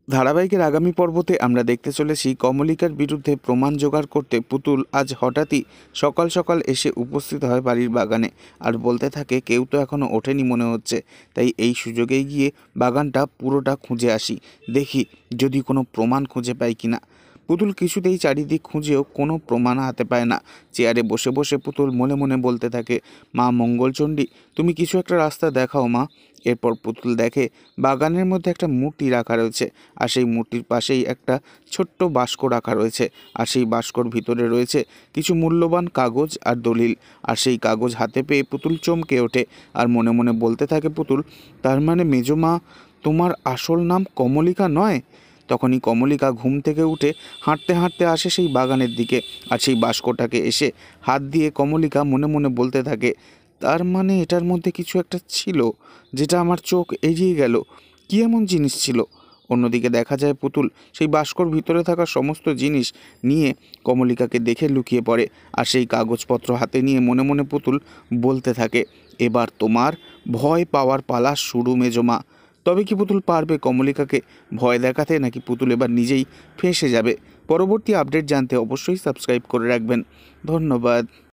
ধারাবাহিকের আগামী পর্বতে আমরা দেখতে চলেছি কমলিকার বিরুদ্ধে প্রমাণ জোগাড় করতে পুতুল আজ হঠাৎই সকাল সকাল এসে উপস্থিত হয় বাড়ির বাগানে আর বলতে থাকে কেউ তো এখনও ওঠেনি মনে হচ্ছে, তাই এই সুযোগেই গিয়ে বাগানটা পুরোটা খুঁজে আসি, দেখি যদি কোনো প্রমাণ খুঁজে পাই কিনা। পুতুল কিছুতেই চারিদিক খুঁজেও কোনো প্রমাণ হাতে পায় না। চেয়ারে বসে বসে পুতুল মনে মনে বলতে থাকে, মা মঙ্গলচণ্ডী, তুমি কিছু একটা রাস্তা দেখাও মা। এরপর পুতুল দেখে বাগানের মধ্যে একটা মূর্তি রাখা রয়েছে, আর সেই মূর্তির পাশেই একটা ছোট্ট বাস্ক রাখা রয়েছে, আর সেই বাস্কর ভিতরে রয়েছে কিছু মূল্যবান কাগজ আর দলিল। আর সেই কাগজ হাতে পেয়ে পুতুল চমকে ওঠে আর মনে মনে বলতে থাকে পুতুল, তার মানে মেজমা তোমার আসল নাম কমলিকা নয়? তখনই কমলিকা ঘুম থেকে উঠে হাঁটতে হাঁটতে আসে সেই বাগানের দিকে, আর সেই বাস্কটাকে এসে হাত দিয়ে কমলিকা মনে মনে বলতে থাকে, তার মানে এটার মধ্যে কিছু একটা ছিল যেটা আমার চোখ এড়িয়ে গেল। কী এমন জিনিস ছিল? অন্যদিকে দেখা যায় পুতুল সেই বাস্কর ভিতরে থাকা সমস্ত জিনিস নিয়ে কমলিকাকে দেখে লুকিয়ে পড়ে, আর সেই কাগজপত্র হাতে নিয়ে মনে মনে পুতুল বলতে থাকে, এবার তোমার ভয় পাওয়ার পালা শুরু মেজমা। তবে কি পুতুল পারবে কমলিকাকে ভয় দেখাতে, নাকি পুতুল এবার নিজেই ফেঁসে যাবে? পরবর্তী আপডেট জানতে অবশ্যই সাবস্ক্রাইব করে রাখবেন। ধন্যবাদ।